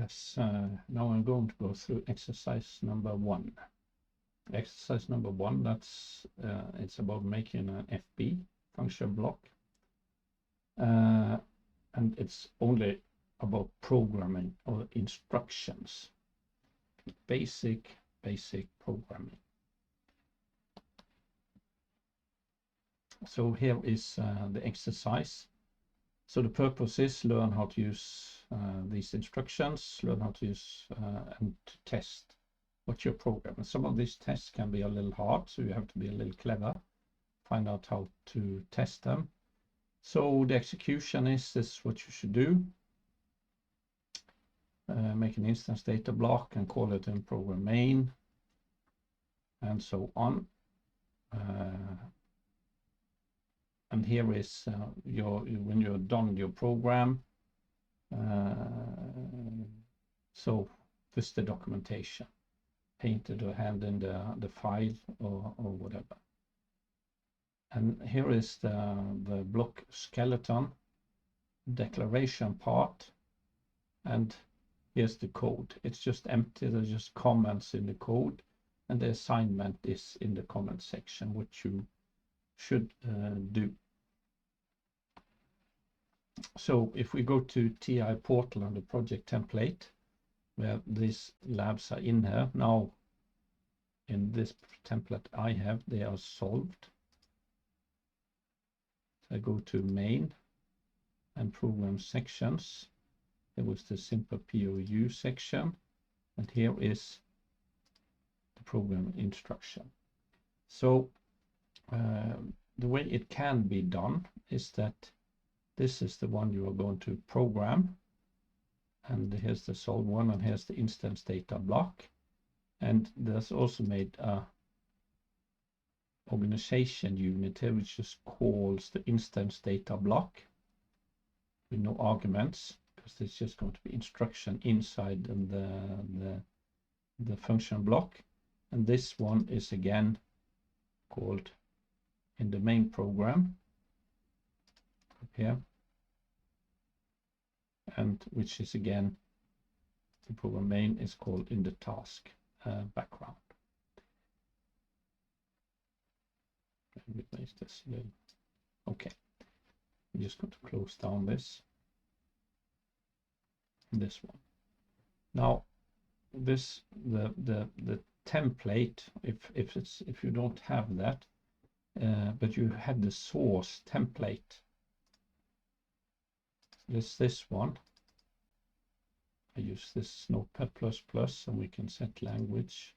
Yes, now I'm going to go through exercise number 1. Exercise number 1, that's it's about making an FB function block, and it's only about programming or instructions, basic programming. So here is the exercise. So the purpose is learn how to use these instructions, learn how to use and to test what your program. And some of these tests can be a little hard, so you have to be a little clever, find out how to test them. So the execution is what you should do. Make an instance data block and call it in program main, and so on. And here is when you're done your program. So this is the documentation, painted or hand in the file or whatever. And here is the block skeleton, declaration part, and here's the code. It's just empty, there's just comments in the code, and the assignment is in the comment section, which you should do. So if we go to TI portal on the project template, where these labs are in here, now in this template I have, they are solved. So I go to main and program sections. There was the simple POU section, and here is the program instruction. So the way it can be done is that this is the one you are going to program, and here's the solve one, and here's the instance data block. And there's also made a organization unit here which just calls the instance data block with no arguments, because it's just going to be instruction inside the function block. And this one is again called in the main program up here, and which is again the program main is called in the task background. Let me place this a little. Okay, I'm just going to close down this one. Now this the template, if you don't have that, but you have the source template, this one. I use this Notepad++, and we can set language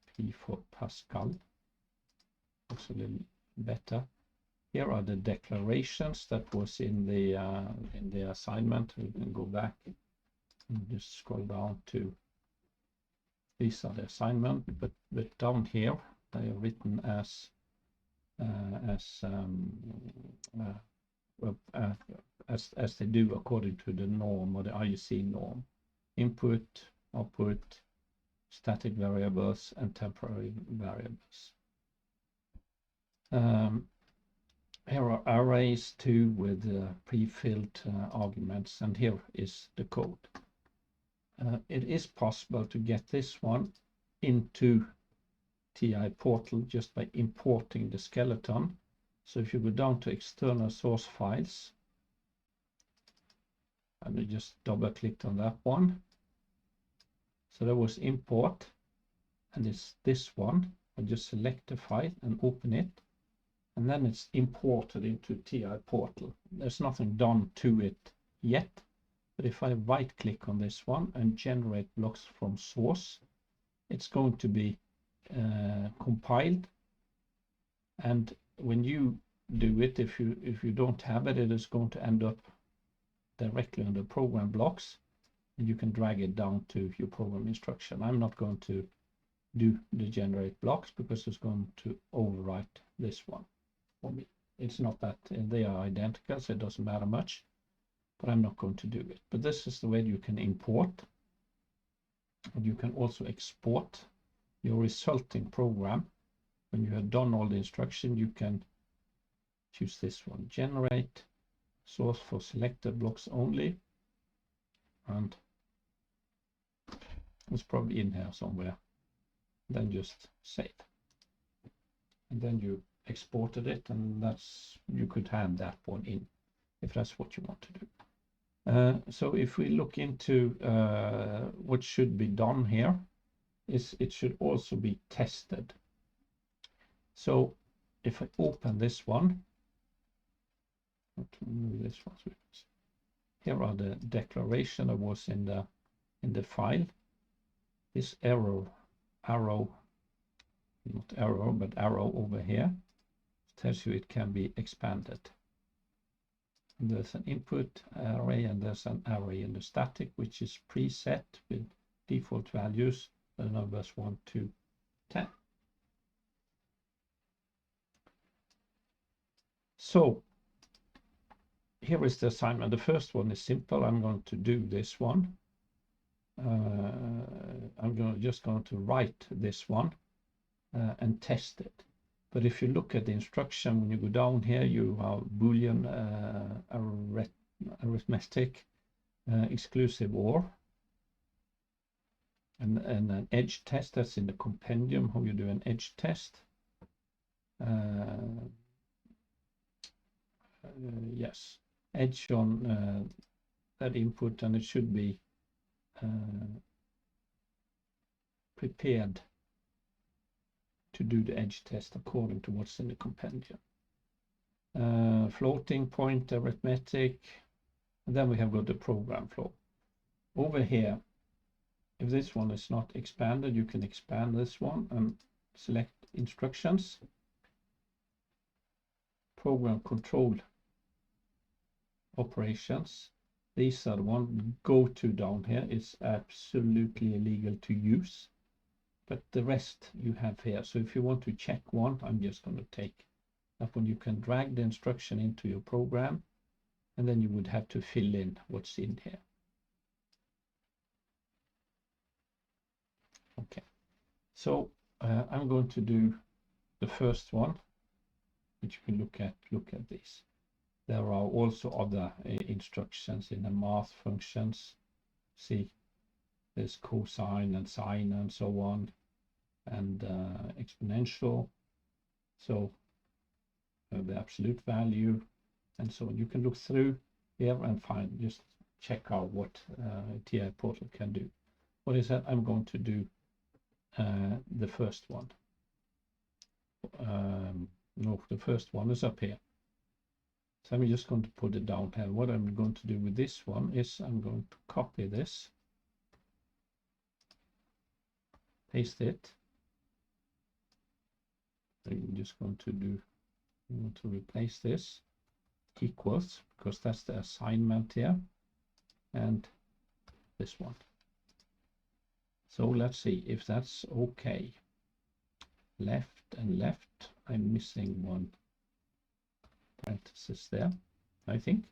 P for Pascal. Looks a little better. Here are the declarations that was in the assignment. We can go back and just scroll down to these are the assignment, but down here they are written as they do according to the norm or the IEC norm: input, output, static variables, and temporary variables. Here are arrays too with pre-filled arguments, and here is the code. It is possible to get this one into TI portal just by importing the skeleton. So if you go down to external source files, and we just double clicked on that one. So there was import, and it's this one. I just select the file and open it, and then it's imported into TI portal. There's nothing done to it yet, but if I right click on this one and generate blocks from source, it's going to be compiled. And when you do it, if you don't have it, it is going to end up directly on the program blocks, and you can drag it down to your program instruction. I'm not going to do the generate blocks because it's going to overwrite this one for me. It's not that they are identical, so it doesn't matter much, but I'm not going to do it. But this is the way you can import, and you can also export your resulting program. When you have done all the instruction, you can choose this one, generate source for selected blocks only, and It's probably in here somewhere. Then just save. And then you exported it, and that's, you could hand that one in if that's what you want to do. So if we look into what should be done here, is it should also be tested. So if I open this one, here are the declaration that was in the file. This arrow, not arrow, but arrow over here tells you it can be expanded. And there's an input array and there's an array in the static, which is preset with default values, the numbers 1 to 10. So here is the assignment. The first one is simple. I'm going to do this one. I'm just going to write this one and test it. But if you look at the instruction, when you go down here, you have Boolean arithmetic, exclusive OR, and an edge test. That's in the compendium, how you do an edge test. Yes, edge on that input, and it should be prepared to do the edge test according to what's in the compendium. Floating point arithmetic, and then we have got the program flow. Over here, if this one is not expanded, you can expand this one and select instructions. Program control operations. These are the one. Go to down here is absolutely illegal to use, but the rest you have here. So if you want to check one, I'm just going to take that one. You can drag the instruction into your program, and then you would have to fill in what's in here. Okay, so I'm going to do the first one, which you can look at this. There are also other instructions in the math functions. See, there's cosine and sine and so on, and exponential. So the absolute value and so on. You can look through here and find, just check out what TI Portal can do. What is that? I'm going to do the first one. No, the first one is up here. So I'm just going to put it down here. What I'm going to do with this one is I'm going to copy this, paste it. I'm just going to do, I want to replace this equals, because that's the assignment here, and this one. So let's see if that's okay. Left and left. I'm missing one parenthesis there, I think.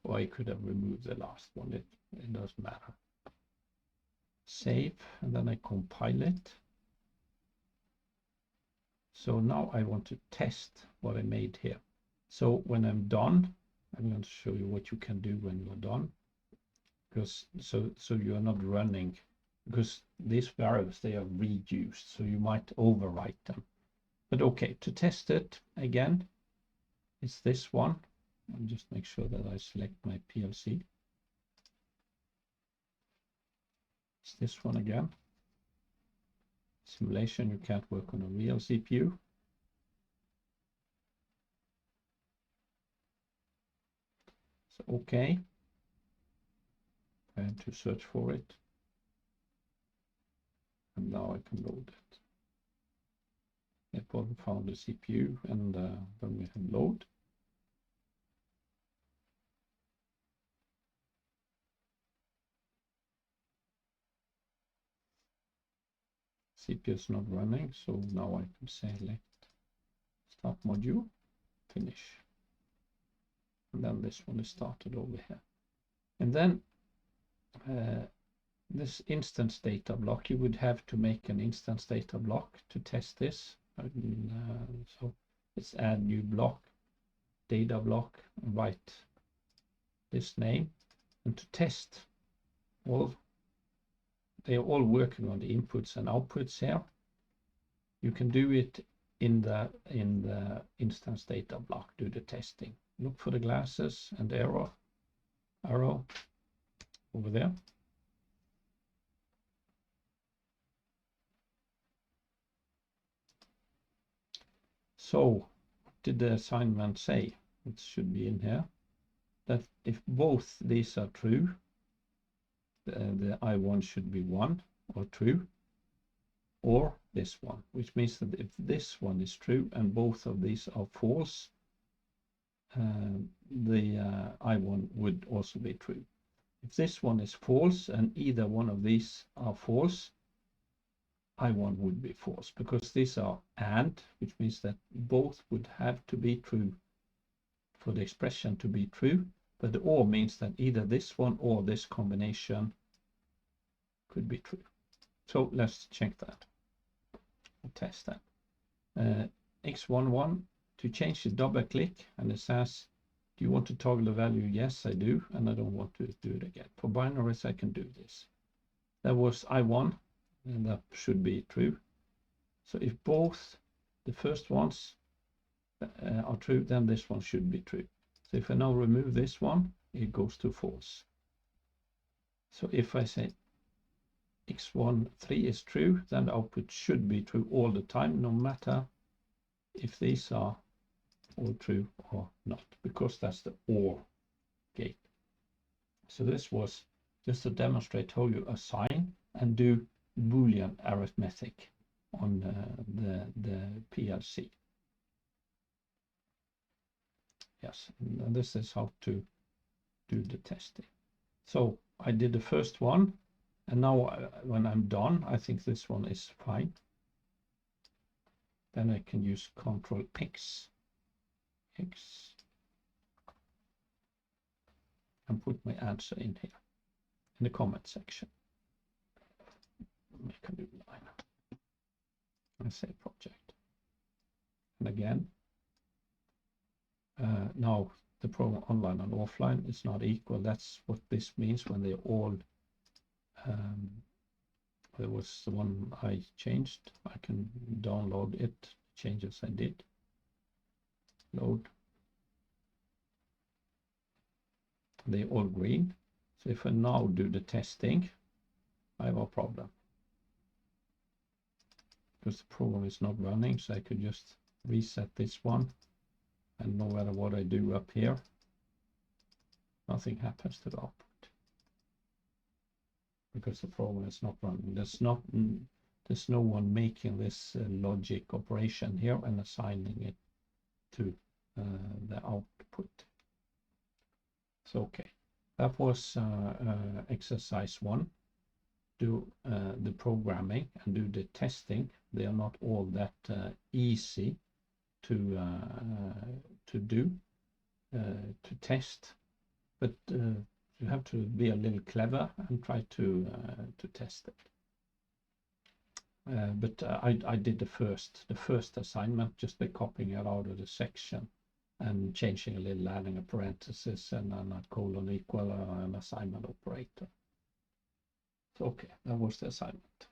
Or I could have removed the last one. It doesn't matter. Save, and then I compile it. So now I want to test what I made here. So when I'm done, I'm going to show you what you can do when you're done. Because so you are not running, because these variables, they are reduced, so you might overwrite them. But okay, to test it again, it's this one. I'll just make sure that I select my PLC. It's this one again. Simulation, you can't work on a real CPU. So okay. I have to search for it. And now I can load it. I probably found the CPU, and then we have load. CPU is not running, so now I can select start module, finish. And then this one is started over here. And then this instance data block, you would have to make an instance data block to test this. So let's add new block, data block, write this name, And to test they are all working on the inputs and outputs here. You can do it in the instance data block, do the testing. Look for the glasses and the arrow over there. So what did the assignment say? It should be in here that if both these are true, the I1 should be 1 or true, or this one, which means that if this one is true and both of these are false, the I1 would also be true. If this one is false and either one of these are false, I1 would be false, because these are AND, which means that both would have to be true for the expression to be true, but the OR means that either this one or this combination could be true. So let's check that. We'll test that. X11, to change the double click, and it says, do you want to toggle the value? Yes, I do, and I don't want to do it again. For binaries, I can do this. That was I1, and that should be true. So if both the first ones are true, then this one should be true. So if I now remove this one, it goes to false. So if I say X13 is true, then the output should be true all the time, no matter if these are all true or not, because that's the OR gate. So this was just to demonstrate how you assign and do Boolean arithmetic on the PLC. Yes, and this is how to do the testing. So I did the first one, and now when I'm done, I think this one is fine. Then I can use Control X, and put my answer in here in the comment section. Make a new line. I say project, and again. Now the program online and offline is not equal. That's what this means when they all. There was the one I changed. I can download it. Changes I did. Load. They all green. So if I now do the testing, I have a problem, because the program is not running. So I could just reset this one. And no matter what I do up here, nothing happens to the output, because the program is not running. There's no one making this logic operation here and assigning it to the output. So okay, that was exercise 1. Do the programming and do the testing. They are not all that easy to do, to test, but you have to be a little clever and try to test it. But I did the first assignment just by copying it out of the section and changing a little, adding a parenthesis and a colon equal an assignment operator. So okay, that was the assignment.